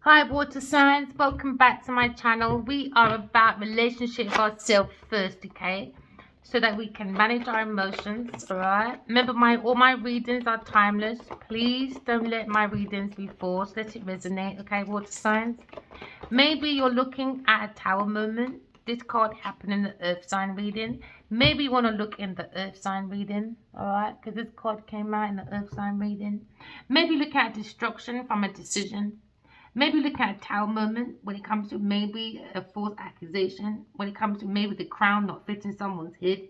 Hi water signs, welcome back to my channel. We are about relationship with ourselves first, okay? So that we can manage our emotions, alright? Remember all my readings are timeless. Please don't let my readings be forced. Let it resonate, okay, water signs? Maybe you're looking at a tower moment. This card happened in the earth sign reading. Maybe you want to look in the earth sign reading, alright? Because this card came out in the earth sign reading. Maybe look at destruction from a decision. Maybe look at a tower moment when it comes to maybe a false accusation, when it comes to maybe the crown not fitting someone's head.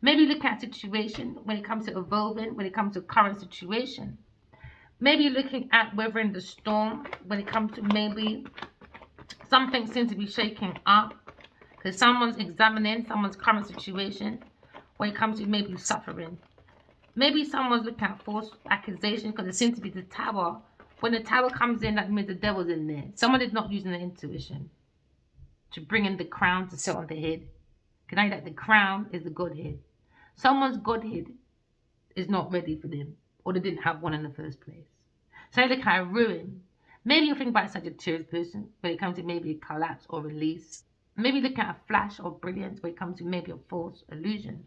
Maybe look at a situation when it comes to evolving, when it comes to current situation. Maybe you're looking at weathering the storm when it comes to maybe something seems to be shaking up because someone's examining someone's current situation when it comes to maybe suffering. Maybe someone's looking at false accusation because it seems to be the tower. When the tower comes in, that means the devil's in there. Someone is not using their intuition to bring in the crown to sit on the head. Can I that the crown is the Godhead? Someone's Godhead is not ready for them, or they didn't have one in the first place. So I look at a ruin. Maybe you think about such a Sagittarius person when it comes to maybe a collapse or release. Maybe look at a flash or brilliance when it comes to maybe a false illusion.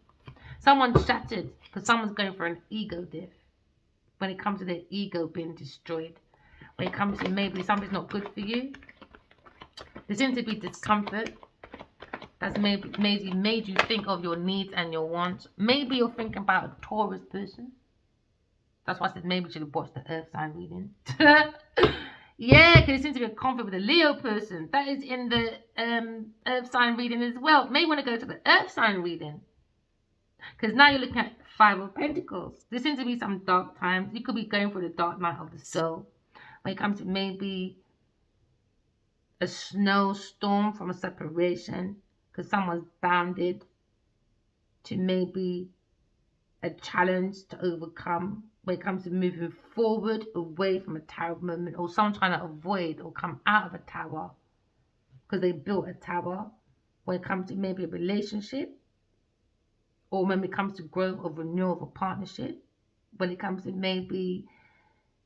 Someone's shattered because someone's going for an ego death. When it comes to their ego being destroyed, when it comes to maybe something's not good for you, there seems to be discomfort that's maybe made you think of your needs and your wants. Maybe you're thinking about a Taurus person. That's why I said maybe you should have watched the earth sign reading. Yeah, because it seems to be a conflict with a Leo person. That is in the earth sign reading as well. Maybe want to go to the earth sign reading. Because now you're looking at Five of Pentacles. There seems to be some dark times. You could be going through the dark night of the soul. When it comes to maybe a snowstorm from a separation. Because someone's bounded to maybe a challenge to overcome. When it comes to moving forward away from a tower moment. Or someone trying to avoid or come out of a tower. Because they built a tower. When it comes to maybe a relationship. Or when it comes to growth or renewal of a partnership, when it comes to maybe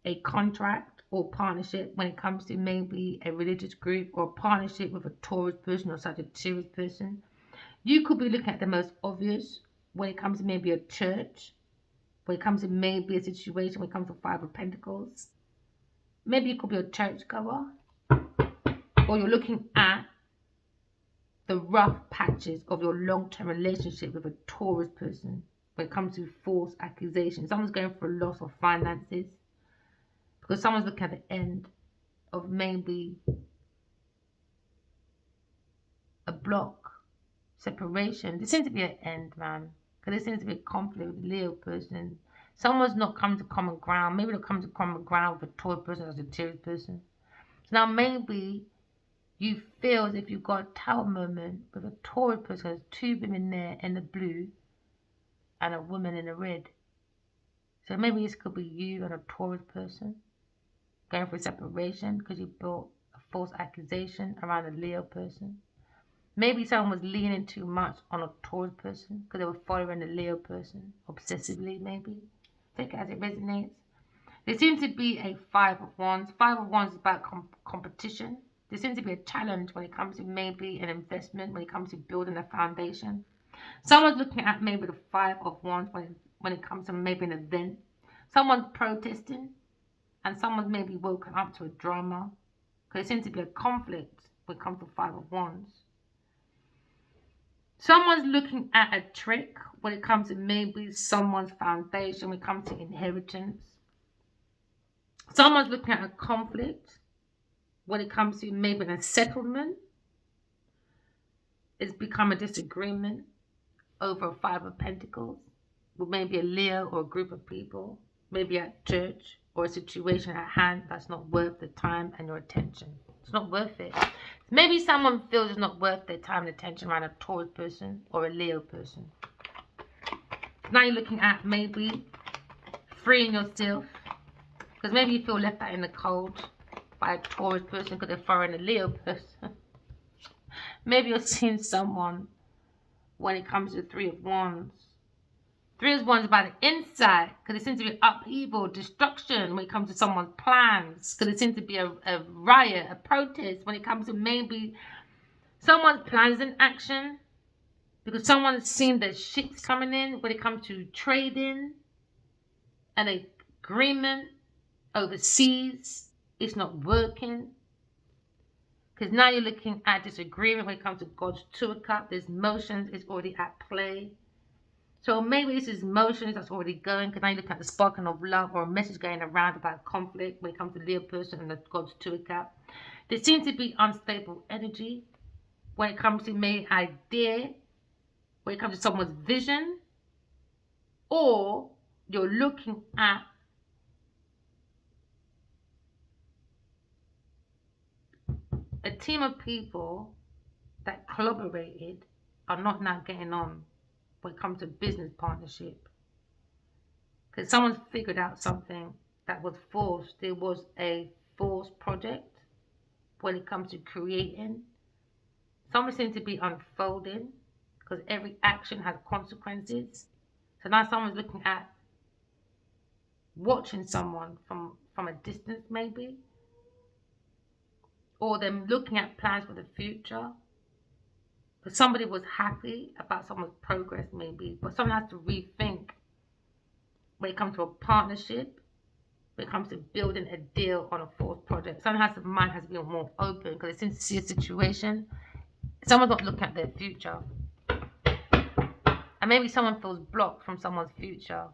a contract or partnership, when it comes to maybe a religious group or partnership with a Taurus person or Sagittarius person, you could be looking at the most obvious when it comes to maybe a church, when it comes to maybe a situation, when it comes to Five of Pentacles. Maybe you could be a churchgoer, or you're looking at the rough patches of your long-term relationship with a Taurus person when it comes to false accusations. Someone's going for a loss of finances because someone's looking at the end of maybe a block, separation. There seems to be an end, man, because there seems to be a conflict with the Leo person. Someone's not come to common ground. Maybe they'll come to common ground with a Taurus person or a Sagittarius person. So now maybe you feel as if you've got a tower moment with a Taurus person. There's two women there in the blue and a woman in the red. So maybe this could be you and a Taurus person going for separation because you built a false accusation around a Leo person. Maybe someone was leaning too much on a Taurus person because they were following the Leo person obsessively, maybe. Take it as it resonates. There seems to be a Five of Wands. Five of Wands is about competition. There seems to be a challenge when it comes to maybe an investment, when it comes to building a foundation. Someone's looking at maybe the Five of Wands when it comes to maybe an event. Someone's protesting and someone's maybe woken up to a drama. Because there seems to be a conflict when it comes to Five of Wands. Someone's looking at a trick when it comes to maybe someone's foundation, when it comes to inheritance. Someone's looking at a conflict when it comes to maybe a settlement. It's become a disagreement over a Five of Pentacles with maybe a Leo or a group of people, maybe at church or a situation at hand that's not worth the time and your attention. It's not worth it. Maybe someone feels it's not worth their time and attention around a Taurus person or a Leo person. Now you're looking at maybe freeing yourself because maybe you feel left out in the cold by a Taurus person because they're following a Leo person. Maybe you're seeing someone when it comes to the Three of Wands. Three of Wands about the inside, because it seems to be upheaval, destruction when it comes to someone's plans, because it seems to be a riot, a protest when it comes to maybe someone's plans in action, because someone's seen the ships coming in when it comes to trading, an agreement overseas, it's not working. Because now you're looking at disagreement when it comes to God's Two of Cups. There's motions is already at play. So maybe this is motions that's already going, because now you look at the sparking of love or a message going around about conflict when it comes to Leo person and the God's Two of Cups. There seems to be unstable energy when it comes to maybe idea, when it comes to someone's vision, or you're looking at a team of people that collaborated are not now getting on when it comes to business partnership. Because someone's figured out something that was forced. There was a forced project when it comes to creating. Something seems to be unfolding because every action has consequences. So now someone's looking at watching someone from a distance maybe, or them looking at plans for the future. But somebody was happy about someone's progress maybe, but someone has to rethink when it comes to a partnership, when it comes to building a deal on a fourth project. Someone has, the mind has to be more open because they seem to see a situation. Someone's not looking at their future. And maybe someone feels blocked from someone's future.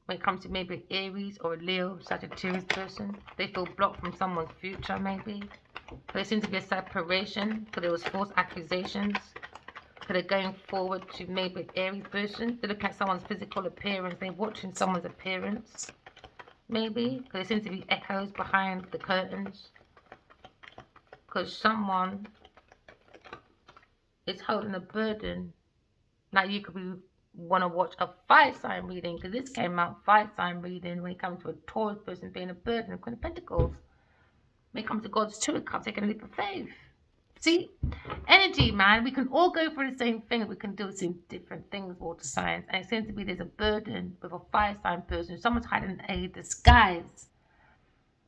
When it comes to maybe Aries or a Leo, Sagittarius person, they feel blocked from someone's future maybe. There seems to be a separation because there was false accusations. So they're going forward to maybe an Aries person. They look at someone's physical appearance. They're watching someone's appearance. Maybe. Because there seems to be echoes behind the curtains. Because someone is holding a burden. Now you could be want to watch a fire sign reading. Because this came out fire sign reading when it comes to a Taurus person being a burden. Queen of Pentacles. When it comes to God's Two of Cups, taking a leap of faith. See, energy, man. We can all go through the same thing. We can do some different things, water signs. And it seems to be there's a burden with a fire sign person. Someone's hiding a disguise.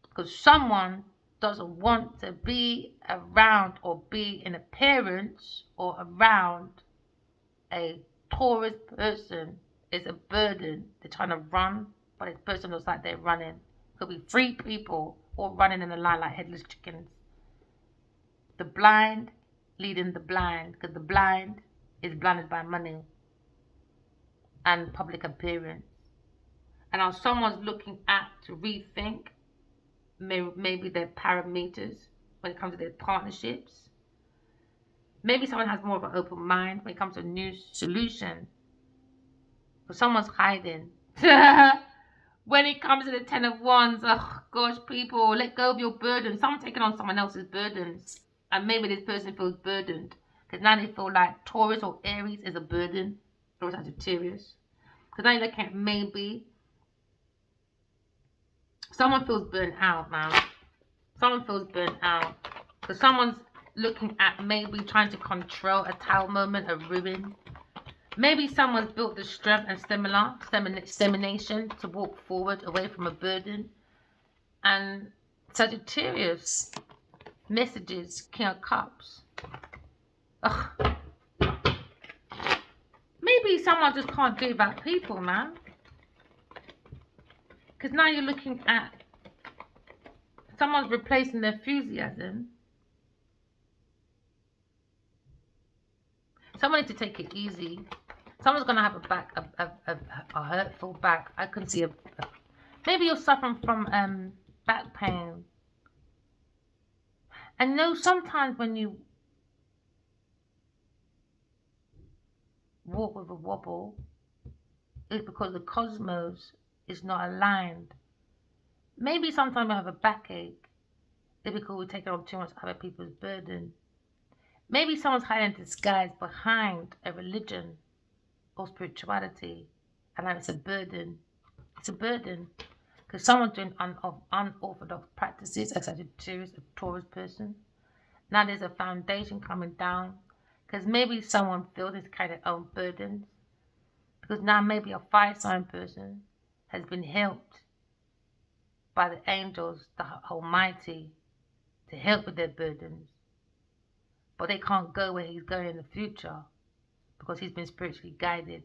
Because someone doesn't want to be around or be in appearance or around a Taurus person. It's a burden. They're trying to run, but this person looks like they're running. Could be three people all running in a line like headless chickens. The blind leading the blind, because the blind is blinded by money and public appearance. And now someone's looking at to rethink maybe their parameters when it comes to their partnerships. Maybe someone has more of an open mind when it comes to a new solution. But someone's hiding. When it comes to the Ten of Wands, oh gosh, people, let go of your burden. Someone's taking on someone else's burdens. And maybe this person feels burdened. Because now they feel like Taurus or Aries is a burden. Or Sagittarius. Because now you're looking at maybe someone feels burnt out, man. Someone feels burnt out. Because someone's looking at maybe trying to control a tower moment, a ruin. Maybe someone's built the strength and stamina to walk forward away from a burden. And Sagittarius, messages, King of Cups. Ugh. Maybe someone just can't do about people, man. Because now you're looking at someone's replacing their enthusiasm. Someone needs to take it easy. Someone's going to have a hurtful back. I can see maybe you're suffering from back pain. And know sometimes when you walk with a wobble, it's because the cosmos is not aligned. Maybe sometimes we have a backache. It's because we take on too much other people's burden. Maybe someone's hiding disguise behind a religion or spirituality, and now it's a burden. It's a burden because someone's doing unorthodox practices, as a Taurus person. Now there's a foundation coming down because maybe someone feels this kind of own burdens Because now maybe a fire sign person has been helped by the angels, the Almighty, to help with their burdens. But they can't go where he's going in the future because he's been spiritually guided.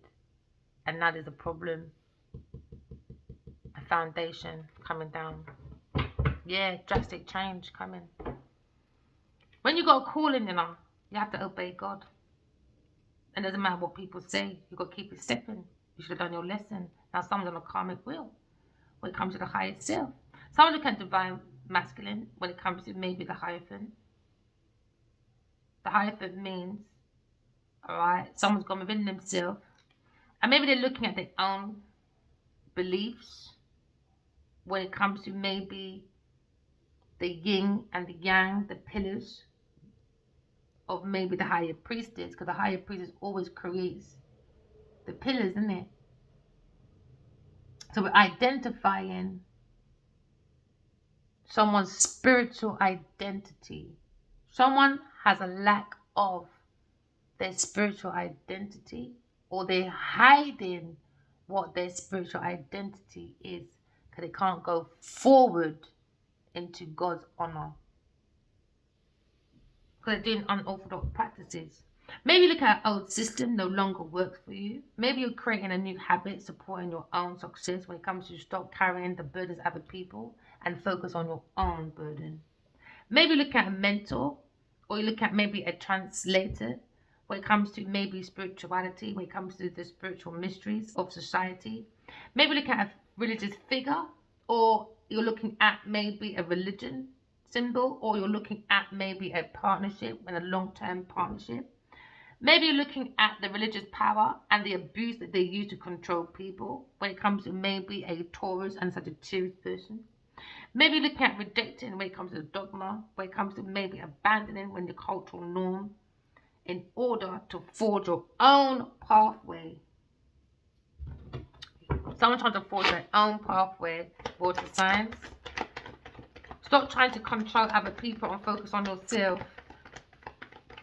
And now there's a problem, a foundation coming down. Yeah, drastic change coming. When you got a calling, you have to obey God. And it doesn't matter what people say, you got to keep it stepping. You should have done your lesson. Now someone's on a karmic wheel when it comes to the higher self. Someone can divine masculine when it comes to maybe the Hierophant. The Hierophant means, alright, someone's gone within themselves and maybe they're looking at their own beliefs when it comes to maybe the yin and the yang, the pillars of maybe the higher priestess, because the higher priestess always creates the pillars, isn't it? So we're identifying someone's spiritual identity. Someone has a lack of their spiritual identity, or they're hiding what their spiritual identity is because they can't go forward into God's honor. Because they're doing unorthodox practices. Maybe look at an old system no longer works for you. Maybe you're creating a new habit supporting your own success when it comes to stop carrying the burdens of other people and focus on your own burden. Maybe look at a mentor, or you look at maybe a translator when it comes to maybe spirituality, when it comes to the spiritual mysteries of society. Maybe look at a religious figure, or you're looking at maybe a religion symbol, or you're looking at maybe a partnership and a long-term partnership. Maybe you're looking at the religious power and the abuse that they use to control people when it comes to maybe a Taurus and Sagittarius person. Maybe looking at rejecting when it comes to dogma, when it comes to maybe abandoning when the cultural norm in order to forge your own pathway. Someone trying to forge their own pathway, water signs. Stop trying to control other people and focus on yourself.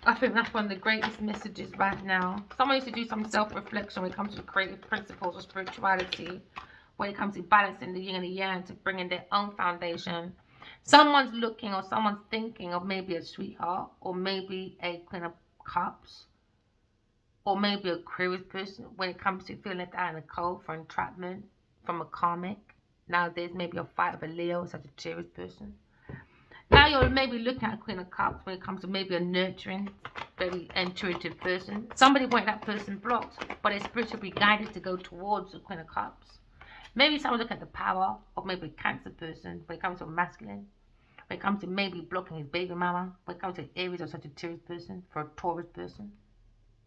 I think that's one of the greatest messages right now. Someone needs to do some self-reflection when it comes to creative principles of spirituality, when it comes to balancing the yin and the yang to bring in their own foundation. Someone's looking or someone's thinking of maybe a sweetheart, or maybe a Queen of Cups, or maybe a Aquarius person when it comes to feeling left out in the cold for entrapment from a karmic. Now there's maybe a fight of a Leo or Sagittarius person. Now you're maybe looking at a Queen of Cups when it comes to maybe a nurturing, very intuitive person. Somebody wanted that person blocked, but they're spiritually guided to go towards the Queen of Cups. Maybe someone looking at the power of maybe a Cancer person when it comes to a masculine. When it comes to maybe blocking his baby mama. When it comes to an Aries or Sagittarius person for a Taurus person.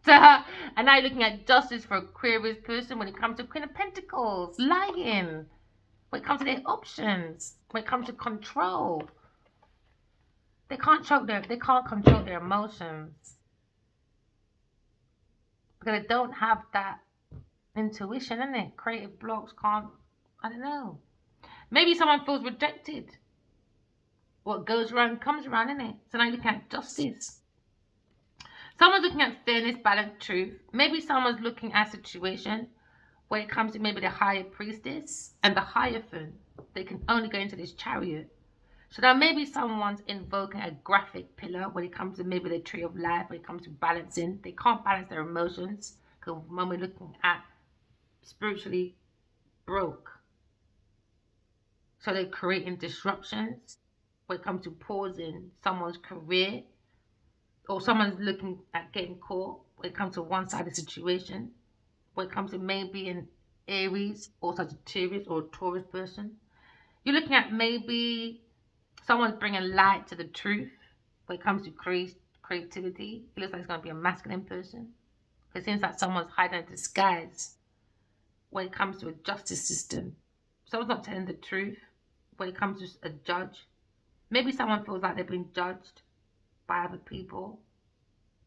And now you're looking at justice for Aquarius person when it comes to Queen of Pentacles, lying. When it comes to their options, when it comes to control, they can't control their emotions because they don't have that intuition, innit? Creative blocks can't. I don't know. Maybe someone feels rejected. What goes around comes around, innit? So now you're looking at justice. Someone's looking at fairness, balance, truth. Maybe someone's looking at a situation when it comes to maybe the higher priestess and the Hierophant. They can only go into this chariot. So now maybe someone's invoking a graphic pillar when it comes to maybe the tree of life, when it comes to balancing. They can't balance their emotions because when we're looking at spiritually broke. So they're creating disruptions when it comes to pausing someone's career, or someone's looking at getting caught when it comes to one-sided situation, when it comes to maybe an Aries or Sagittarius or a Taurus person. You're looking at maybe someone's bringing light to the truth when it comes to creativity. It looks like it's going to be a masculine person. It seems like someone's hiding a disguise when it comes to a justice system. Someone's not telling the truth when it comes to a judge. Maybe someone feels like they're being judged by other people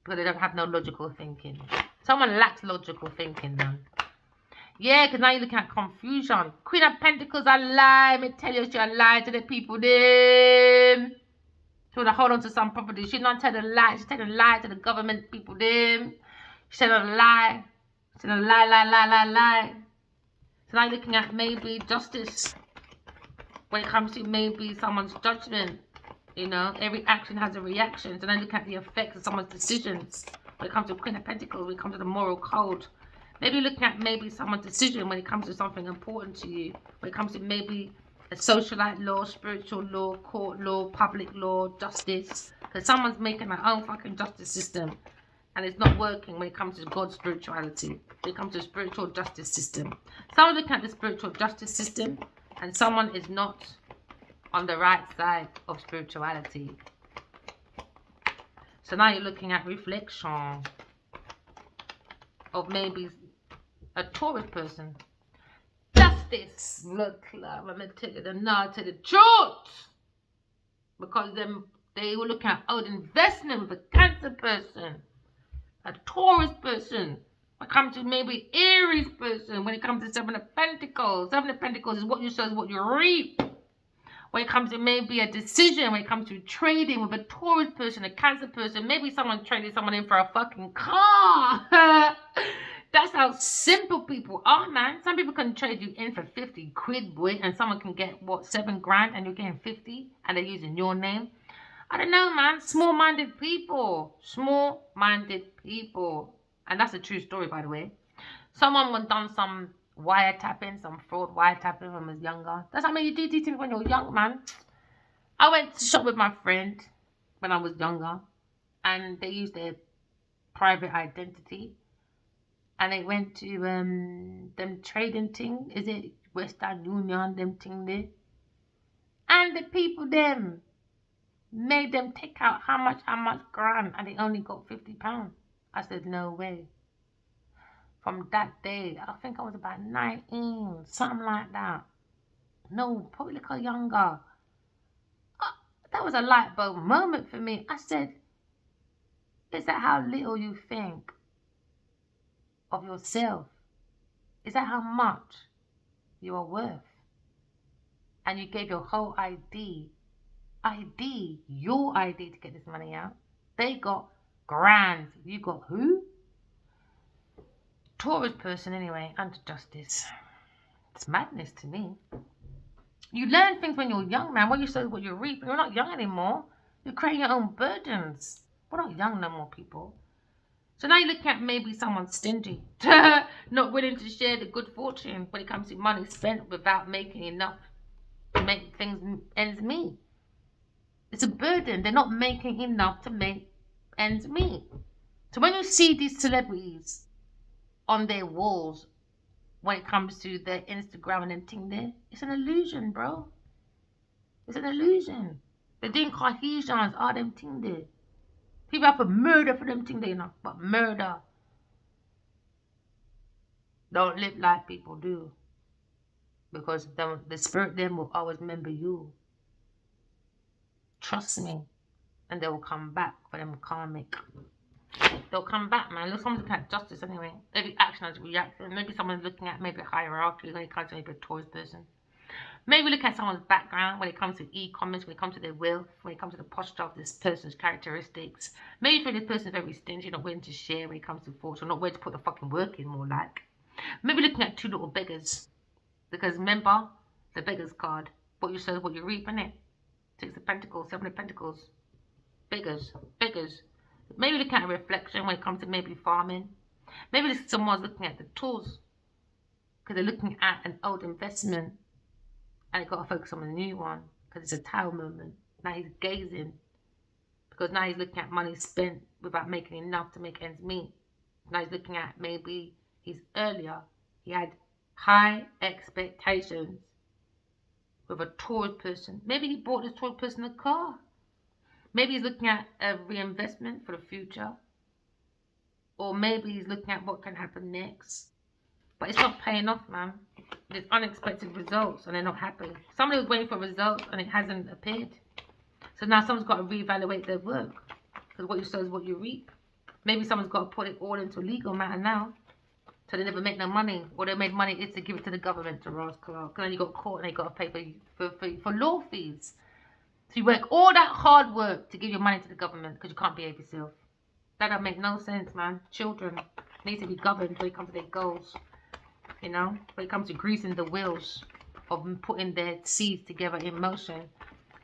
because they don't have no logical thinking. Someone lacks logical thinking, man. Yeah, because now you're looking at confusion. Queen of Pentacles, I lie. Let me tell you, she lie to the people. Them. She want to hold on to some property. She not tell the lie. She tell the lie to the government people. Them. She tell a lie. So now lie. So now you're looking at maybe justice. When it comes to maybe someone's judgment, you know, every action has a reaction. So now look at the effects of someone's decisions. When it comes to Queen of Pentacles, when it comes to the moral code. Maybe looking at maybe someone's decision when it comes to something important to you. When it comes to maybe a socialite law, spiritual law, court law, public law, justice. Because someone's making their own fucking justice system. And it's not working when it comes to God's spirituality. When it comes to the spiritual justice system. Someone's looking at the spiritual justice system. And someone is not on the right side of spirituality. So now you're looking at reflection of maybe a Taurus person. Justice. Look, I'm going to tell you the truth. Because they were looking at old investment with a Cancer person. A Taurus person. When it comes to maybe Aries person. When it comes to Seven of Pentacles. Seven of Pentacles is what you sow is what you reap. When it comes to maybe a decision, when it comes to trading with a Taurus person, a Cancer person, maybe someone traded someone in for a fucking car. That's how simple people are, man. Some people can trade you in for 50 quid, boy, and someone can get, what, 7 grand, and you're getting 50, and they're using your name. I don't know, man. Small-minded people. Small-minded people. And that's a true story, by the way. Someone was done some wiretapping, some fraud wiretapping when I was younger. That's how you do these things when you're young, man. I went to shop with my friend when I was younger, and they used their private identity, and they went to them trading thing. Is it Western Union, them thing there? And the people them made them take out how much grand, and they only got £50. I said, no way. From that day, I think I was about 19, something like that. No, probably a little younger. That was a light bulb moment for me. I said, is that how little you think of yourself? Is that how much you are worth? And you gave your whole your ID to get this money out. They got grand. You got who? Taurus person anyway, under justice. It's madness to me. You learn things when you're young, man. What you sow is what you reap. You're not young anymore. You're creating your own burdens. We're not young no more, people. So now you're looking at maybe someone stingy. Not willing to share the good fortune when it comes to money spent without making enough to make things ends meet. It's a burden. They're not making enough to make ends meet. So when you see these celebrities on their walls, when it comes to their Instagram and everything there, it's an illusion, bro. It's an illusion. They're doing cohesions, all them thing there. People have to murder for them thing there, you know, but murder. Don't live like people do. Because the spirit them will always remember you. Trust me. And they will come back for them karmic. They'll come back, man. Look, someone's looking at justice anyway. Every action has a reaction. Maybe someone's looking at maybe a hierarchy when it comes to maybe a Taurus person. Maybe look at someone's background when it comes to e-commerce, when it comes to their wealth, when it comes to the posture of this person's characteristics. Maybe you feel this person's very stingy, not willing to share when it comes to fortune, not willing to put the fucking work in, more like. Maybe looking at two little beggars. Because remember, the beggar's card. What you sow is what you reap, innit? Six of Pentacles, Seven of Pentacles. Beggars. Maybe looking at a reflection when it comes to maybe farming. Maybe someone's looking at the tools. Because they're looking at an old investment. And they've got to focus on a new one. Because it's a Tower moment. Now he's gazing. Because now he's looking at money spent without making enough to make ends meet. Now he's looking at maybe he had high expectations with a Taurus person. Maybe he bought this Taurus person a car. Maybe he's looking at a reinvestment for the future. Or maybe he's looking at what can happen next. But it's not paying off, man. There's unexpected results and they're not happy. Somebody was waiting for results and it hasn't appeared. So now someone's got to reevaluate their work. Because what you sow is what you reap. Maybe someone's got to put it all into a legal matter now. So they never make no money. Or they made money is to give it to the government to Ross Clark. And then you got caught and they got to pay for law fees. So you work all that hard work to give your money to the government because you can't behave yourself. That don't make no sense, man. Children. Needs to be governed when it comes to their goals. You know, when it comes to greasing the wheels of putting their seeds together in motion.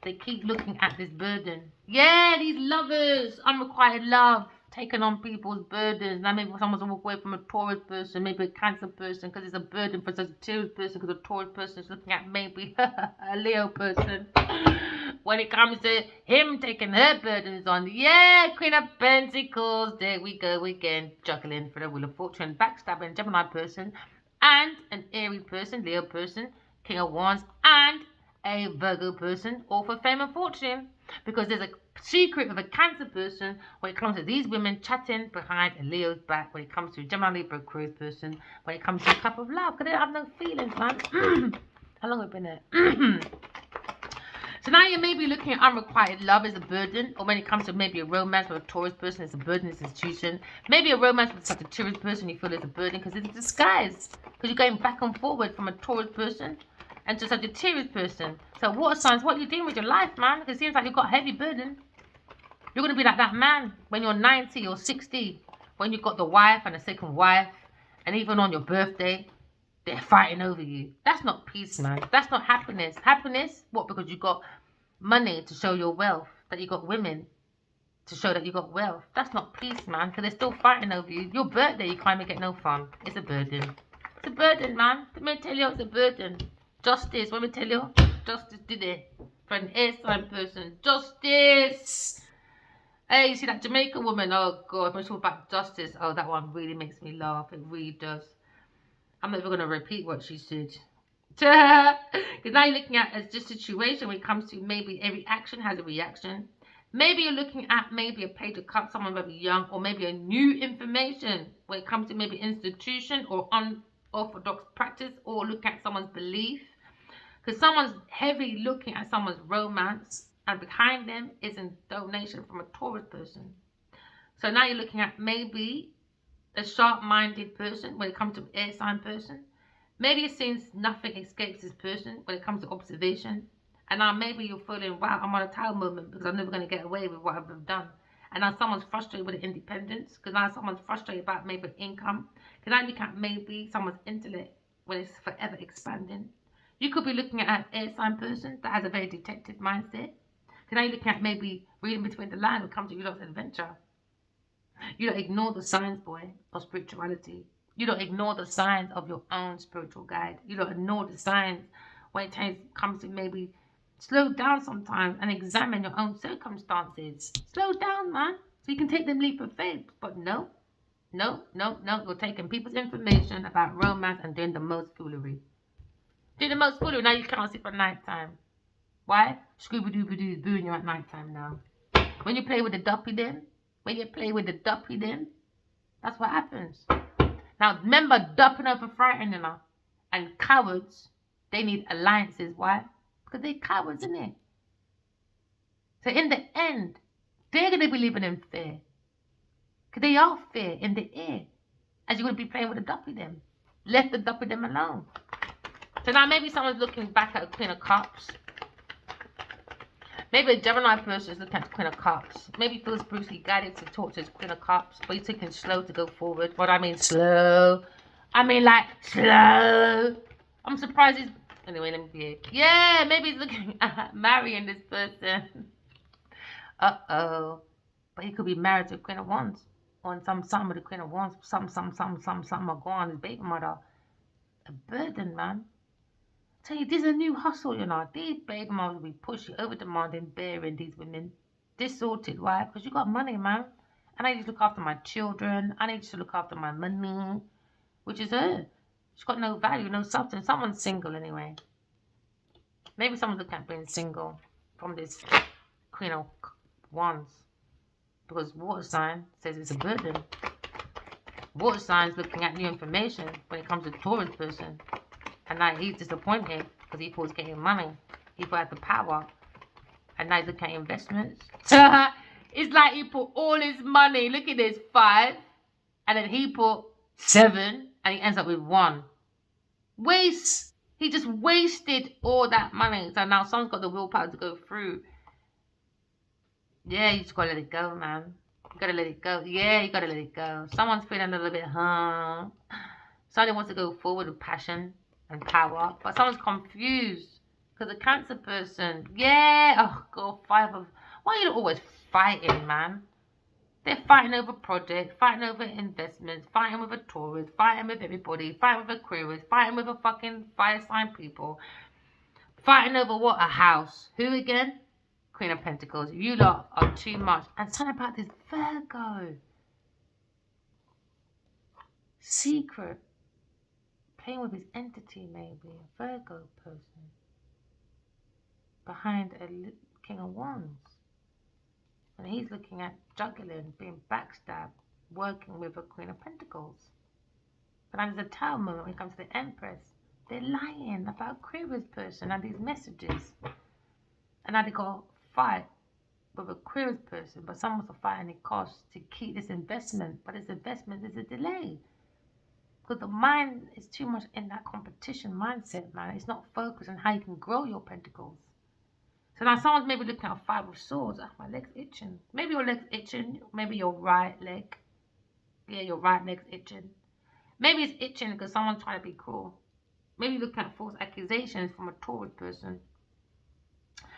They keep looking at this burden. Yeah, these lovers, unrequited love, taking on people's burdens. Now maybe someone's walk away from a Taurus person, maybe a Cancer person, because it's a burden for a Sagittarius person, because a Taurus person is looking at maybe a Leo person. When it comes to him taking her burdens on, yeah, Queen of Pentacles, there we go again, juggling for the Wheel of Fortune, backstabbing Gemini person, and an Aries person, Leo person, King of Wands, and a Virgo person, all for fame and fortune, because there's a secret of a Cancer person when it comes to these women chatting behind a Leo's back, when it comes to a Gemini, Libra, Aquarius person, when it comes to a cup of love, because they have no feelings, man. How long have we been there? So now you may be looking at unrequited love as a burden, or when it comes to maybe a romance with a Taurus person, it's a burden, it's an institution. Maybe a romance with a Sagittarius person, you feel it's a burden because it's a disguise, because you're going back and forward from a Taurus person and to a Sagittarius person. So water signs, what are you doing with your life, man? Because it seems like you've got a heavy burden. You're going to be like that man when you're 90 or 60, when you've got the wife and a second wife, and even on your birthday, they're fighting over you. That's not peace, man. That's not happiness. Happiness, what? Because you got money to show your wealth, that you got women to show that you got wealth. That's not peace, man, because they're still fighting over you. Your birthday, you can't even get no fun. It's a burden. It's a burden, man. Let me tell you, it's a burden. Justice, let me tell you, justice did it for an air sign person. Justice. Hey, you see that Jamaican woman? Oh God, when we talk about justice, oh, that one really makes me laugh. It really does. I'm not even going to repeat what she said. Because now you're looking at as just situation when it comes to maybe every action has a reaction. Maybe you're looking at maybe a Page of Cups, someone very young, or maybe a new information when it comes to maybe institution or unorthodox practice, or look at someone's belief. Because someone's heavy looking at someone's romance, and behind them is a donation from a Taurus person. So now you're looking at maybe a sharp-minded person when it comes to an air sign person. Maybe it seems nothing escapes this person when it comes to observation. And now maybe you're feeling, wow, I'm on a tower moment because I'm never going to get away with what I've done. And now someone's frustrated with independence, because now someone's frustrated about maybe income. Can I look at maybe someone's intellect when it's forever expanding? You could be looking at an air sign person that has a very detective mindset. Can I look at maybe reading between the lines when it comes to your life's adventure? You don't ignore the signs, boy, of spirituality. You don't ignore the signs of your own spiritual guide. You don't ignore the signs when it comes to maybe slow down sometimes and examine your own circumstances. Slow down, man, so you can take them leap of faith. But no. You're taking people's information about romance and doing the most foolery. Do the most foolery. Now you can't sleep at night time. Why? Scooby-Dooby-Doo is booing you at night time now. When you play with the duppy then, that's what happens. Now remember, dupping over frightening enough. And cowards, they need alliances. Why? Because they're cowards, isn't it? So in the end, they're going to be living in fear. Because they are fear in the air. As you're going to be playing with the duppy them. Left the duppy them alone. So now maybe someone's looking back at a Queen of Cups. Maybe a Gemini person is looking at the Queen of Cups. Maybe feels brutally guided to talk to his Queen of Cups, but he's taking slow to go forward. What I mean slow? I mean like slow. I'm surprised he's... Anyway, let me be... Yeah, maybe he's looking at marrying this person. Uh-oh. But he could be married to a Queen of Wands. Or some with the Queen of Wands. Some are gone. His baby mother. A burden, man. Tell you, there's a new hustle, you know. These baby mothers will be pushy, over demanding, bearing these women. Dissorted, why? Because you got money, man. And I need to look after my children. I need to look after my money. Which is her. She's got no value, no substance. Someone's single anyway. Maybe someone's looking at being single from this Queen of Wands. Because water sign says it's a burden. Water sign's looking at new information when it comes to Taurus person. And now he's disappointed because he thought he was getting money. He thought he had the power. And now he's looking at investments. It's like he put all his money. Look at this, 5. And then he put 7. And he ends up with 1. Waste. He just wasted all that money. So now someone's got the willpower to go through. Yeah, you just got to let it go, man. You gotta let it go. Yeah, you gotta let it go. Someone's feeling a little bit, Someone wants to go forward with passion and power, but someone's confused because a Cancer person, yeah, oh god, why are you always fighting, man? They're fighting over projects, fighting over investments, fighting with a Taurus, fighting with everybody, fighting with Aquarius, fighting with a fucking fire sign people, fighting over what? A house. Who again? Queen of Pentacles. You lot are too much. And something about this Virgo. Secret. Playing with his entity, maybe. A Virgo person. Behind a King of Wands. And he's looking at juggling, being backstabbed, working with a Queen of Pentacles. But now there's a Tower moment when it comes to the Empress. They're lying about Aquarius person and these messages. And now they got to fight with a Aquarius person, but someone's fighting it costs to keep this investment. But this investment is a delay. Because the mind is too much in that competition mindset, man. It's not focused on how you can grow your pentacles. So now someone's maybe looking at a Five of Swords. Ah, my leg's itching. Maybe your leg's itching. Maybe your right leg. Yeah, your right leg's itching. Maybe it's itching because someone's trying to be cruel. Maybe you're looking at false accusations from a Taurus person.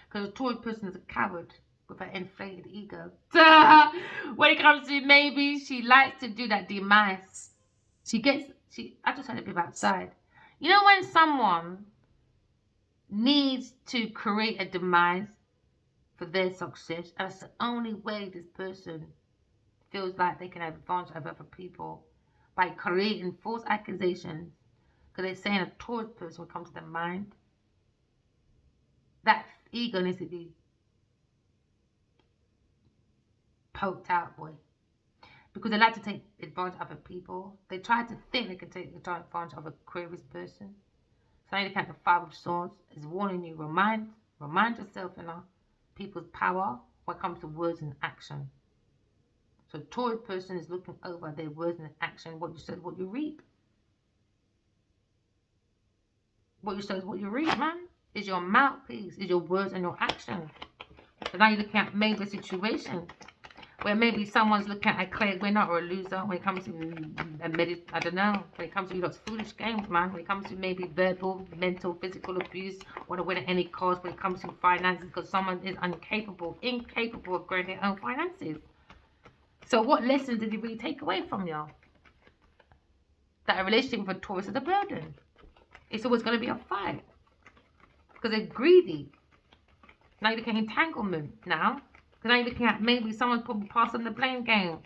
Because a Taurus person is a coward with an inflated ego. When it comes to maybe she likes to do that demise. I just heard a bit outside. You know when someone needs to create a demise for their success, and that's the only way this person feels like they can have advantage of other people, by creating false accusations, because they're saying a Taurus person will come to their mind. That ego needs to be poked out, boy. Because they like to take advantage of other people. They try to think they can take advantage of a Aquarius person. So now you look at the Five of Swords. It's warning you, remind yourself, people's power when it comes to words and action. So Taurus person is looking over their words and action. What you said, what you reap. What you said is what you reap, man. Is your mouthpiece, is your words and your action. So now you're looking at maybe a situation where maybe someone's looking at a clear winner or a loser when it comes to I don't know, when it comes to those foolish games, man. When it comes to maybe verbal, mental, physical abuse, want to win at any cost. When it comes to finances, because someone is incapable of growing their own finances. So what lessons did you really take away from y'all? That a relationship with a Taurus is a burden. It's always going to be a fight. Because they're greedy. Now you're looking at entanglement now. Because now you're looking at maybe someone's probably passing the blame game.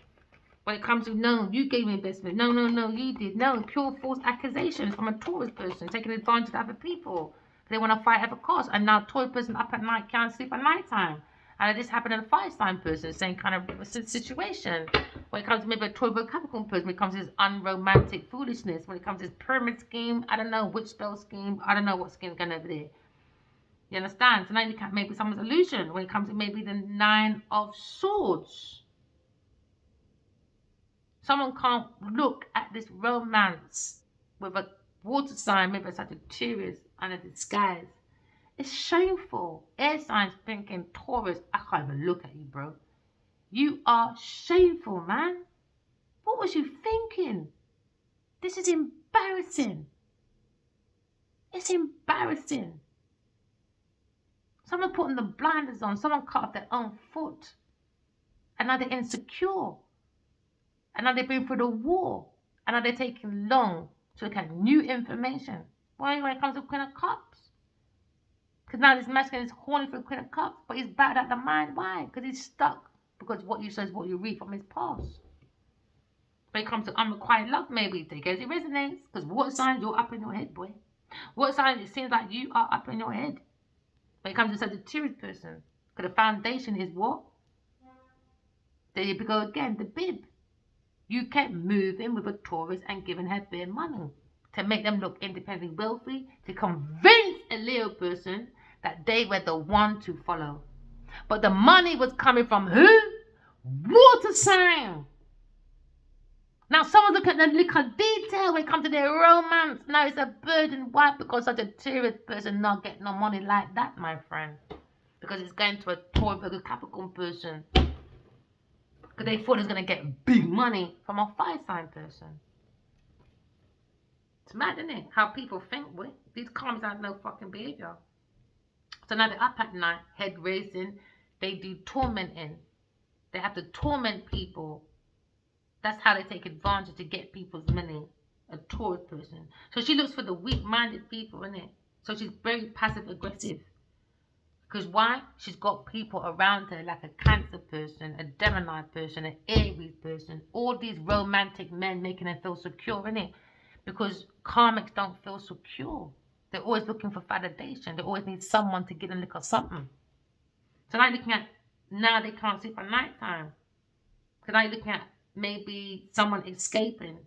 When it comes to, no, you gave me investment. No, you did. No, pure false accusations from a Taurus person taking advantage of other people. They want to fight at every cost. And now Taurus person up at night can't sleep at night time. And this happened to a fire sign person, same kind of situation. When it comes to maybe a Taurus Capricorn person, when it comes to this unromantic foolishness, when it comes to this pyramid scheme, I don't know which spell scheme, I don't know what scheme going over there. You understand? So now you look at maybe someone's illusion when it comes to maybe the Nine of Swords. Someone can't look at this romance with a water sign, maybe a Sagittarius under disguise. It's shameful. Air signs thinking, Taurus, I can't even look at you, bro. You are shameful, man. What was you thinking? This is embarrassing. It's embarrassing. Someone putting the blinders on. Someone cut off their own foot. And now they're insecure. And now they've been through the war. And now they're taking long to look at new information. Why when it comes to Queen of Cups? Because now this masculine is horny for the Queen of Cups. But he's bad at the mind. Why? Because he's stuck. Because what you say is what you read from his past. When it comes to unrequited love, maybe take it as it resonates. Because what signs you're up in your head, boy? What signs it seems like you are up in your head? When it comes to Sagittarius person, because the foundation is what? There you go again, the bib. You kept moving with a Taurus and giving her bare money to make them look independently wealthy, to convince a Leo person that they were the one to follow. But the money was coming from who? Water sign. Now someone look at the little detail when it comes to their romance. Now it's a burden. Why? Because such a Taurus person not get no money like that, my friend. Because it's going to a Taurus Capricorn person. Because they thought it was going to get big money from a fire sign person. It's mad, isn't it? How people think, boy. These karmas have no fucking behavior. So now they're up at night, head racing. They do tormenting. They have to torment people. That's how they take advantage to get people's money. A Taurus person. So she looks for the weak-minded people, innit? So she's very passive-aggressive. Because why? She's got people around her like a Cancer person, a Gemini person, an Aries person. All these romantic men making her feel secure, innit? Because karmics don't feel secure. They're always looking for validation. They always need someone to get a lick of something. So now you're looking at, now they can't sleep at night time. Because now you're looking at maybe someone escaping.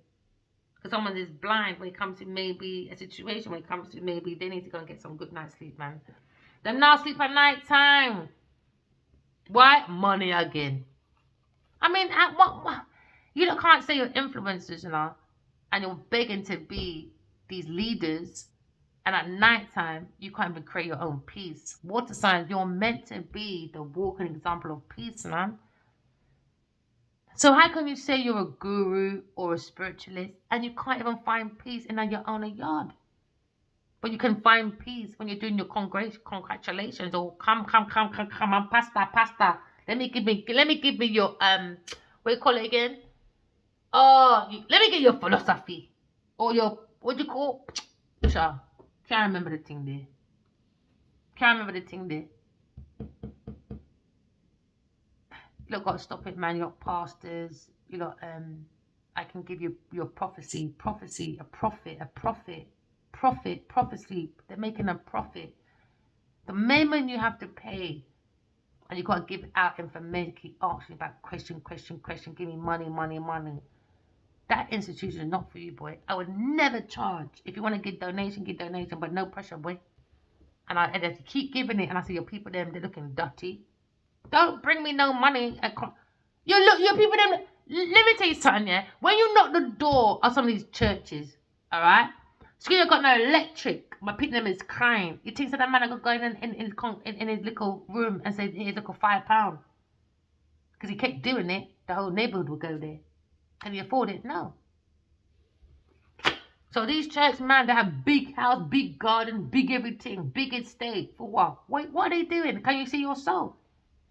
Because someone is blind when it comes to maybe a situation, when it comes to maybe they need to go and get some good night's sleep, man. Them now sleep at night time. Why? Money again. I mean, what? You can't say you're influencers, and you're begging to be these leaders, and at night time, you can't even create your own peace. Water signs, you're meant to be the walking example of peace, man. So how can you say you're a guru or a spiritualist and you can't even find peace in your own yard? But you can find peace when you're doing your congratulations or come on, pasta. Let me give me your what do you call it again? Let me get your philosophy or your what do you call? Can't remember the thing there. You got to stop it, man. You got pastors. You got I can give you your prophecy, a prophecy. They're making a profit. The moment you have to pay, and you got to give out information, keep asking about question. Give me money. That institution is not for you, boy. I would never charge. If you want to give donation, but no pressure, boy. And I have to keep giving it, and I see your people there, they're looking dirty. Don't bring me no money. Your people them. Let me tell you something, yeah. When you knock the door of some of these churches, all right, so you got no electric. My people them is crying. You think that man go in his little room and say, "Here's little £5," because he kept doing it. The whole neighborhood would go there. Can you afford it? No. So these church man, they have big house, big garden, big everything, big estate. For what? Wait, what are they doing? Can you see your soul?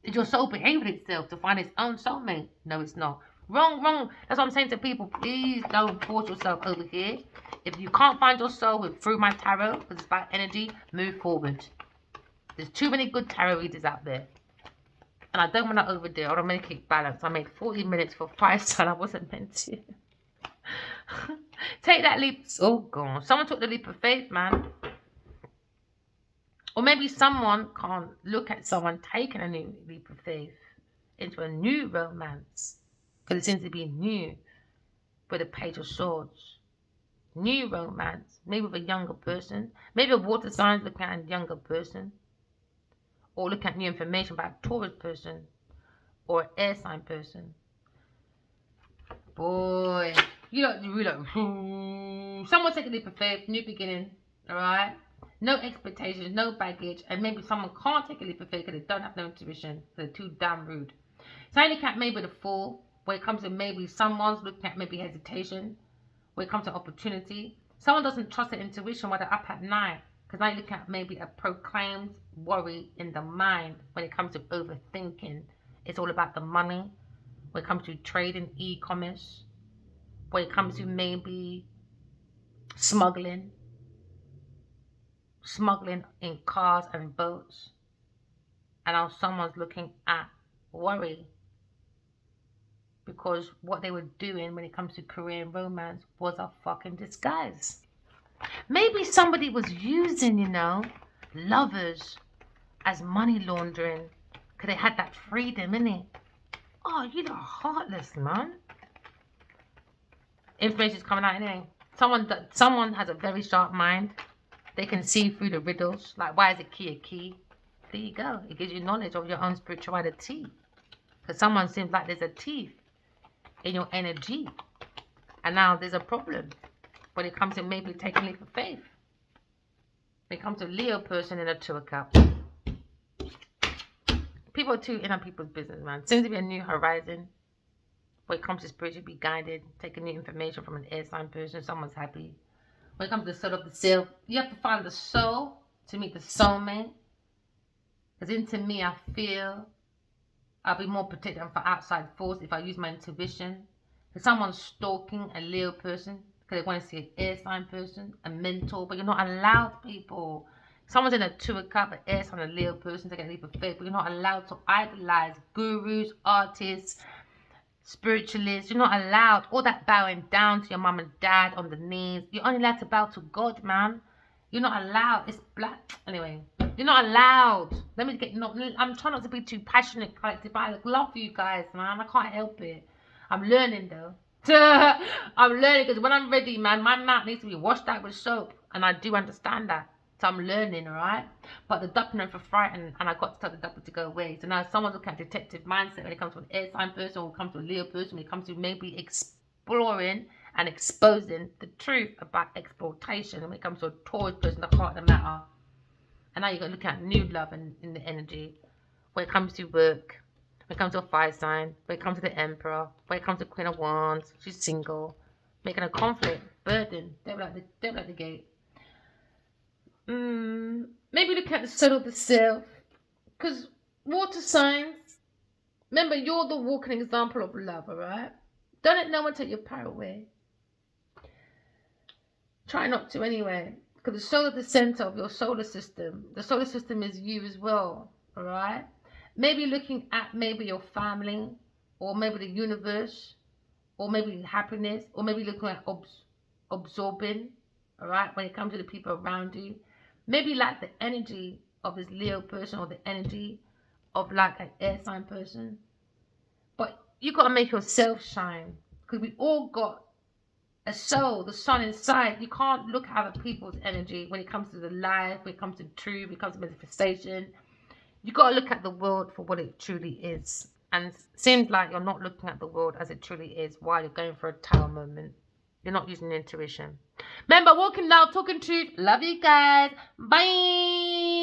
Is your soul behaving itself to find its own soulmate? No, it's not. Wrong. That's what I'm saying to people. Please don't force yourself over here. If you can't find your soul through my tarot, because it's about energy, move forward. There's too many good tarot readers out there. And I don't want to overdo it. I want to make it balanced. I made 40 minutes for 5 sun. I wasn't meant to. Take that leap. Oh, God. Someone took the leap of faith, man. Or maybe someone can't look at someone taking a new leap of faith into a new romance. Because it seems to be new with a Page of Swords. New romance. Maybe with a younger person. Maybe a water sign looking at a younger person. Or looking at new information about a Taurus person. Or an air sign person. Boy. Someone take a leap of faith. New beginning. Alright? No expectations, no baggage, and maybe someone can't take a leap of faith because they don't have no intuition, they're too damn rude. So I look at maybe the Fool, when it comes to maybe someone's looking at maybe hesitation, when it comes to opportunity. Someone doesn't trust their intuition while they're up at night, because I look at maybe a proclaimed worry in the mind when it comes to overthinking. It's all about the money, when it comes to trading, e-commerce, when it comes to maybe smuggling in cars and boats, and now someone's looking at worry because what they were doing when it comes to career and romance was a fucking disguise. Maybe somebody was using, lovers as money laundering because they had that freedom, innit? Oh, you're heartless, man. Information's coming out anyway. Someone has a very sharp mind. They can see through the riddles. Like, why is a key? There you go. It gives you knowledge of your own spirituality. Because someone seems like there's a thief in your energy. And now there's a problem when it comes to maybe taking a leap of faith. When it comes to Leo person in a 2 of Cups. People are too in on people's business, man. Seems to be a new horizon. When it comes to spiritually be guided, taking new information from an air sign person, someone's happy. When it comes to the soul of the self, you have to find the soul to meet the soulmate. Because into me, I feel I'll be more protected for outside force if I use my intuition. If someone's stalking a Leo person because they want to see an air sign person, a mentor, but you're not allowed, people. Someone's in a 2 of cup, an air sign, a Leo person, they can leap of faith, but you're not allowed to idolize gurus, artists, spiritualists. You're not allowed all that bowing down to your mum and dad on the knees. You're only allowed to bow to God, man. You're not allowed. It's black. Anyway, you're not allowed. Let me get. I'm trying not to be too passionate, collective, but I love you guys, man. I can't help it. I'm learning though. I'm learning because when I'm ready, man, my mouth needs to be washed out with soap, and I do understand that. So I'm learning, alright? But the doctor for frightened, and I got to tell the doctor to go away. So now someone's looking at detective mindset when it comes to an air sign person, or comes to a Leo person, when it comes to maybe exploring and exposing the truth about exploitation. And when it comes to a Taurus person, the heart of the matter. And now you're going to look at new love in the energy. When it comes to work, when it comes to a fire sign, when it comes to the Emperor, when it comes to Queen of Wands, she's single, making a conflict, burden, devil at the gate. Maybe look at the soul of the self, because water signs, remember, you're the walking example of love, alright? Don't let no one take your power away. Try not to anyway, because the soul of the center of your solar system, the solar system is you as well, alright? Maybe looking at maybe your family, or maybe the universe, or maybe happiness, or maybe looking at absorbing, alright, when it comes to the people around you. Maybe like the energy of this Leo person, or the energy of like an air sign person. But you got to make yourself shine, because we all got a soul, the sun inside. You can't look at other people's energy when it comes to the life, when it comes to truth, when it comes to manifestation. You got to look at the world for what it truly is. And it seems like you're not looking at the world as it truly is while you're going for a tower moment. You're not using intuition. Remember, walking loud, talking truth. Love you guys. Bye.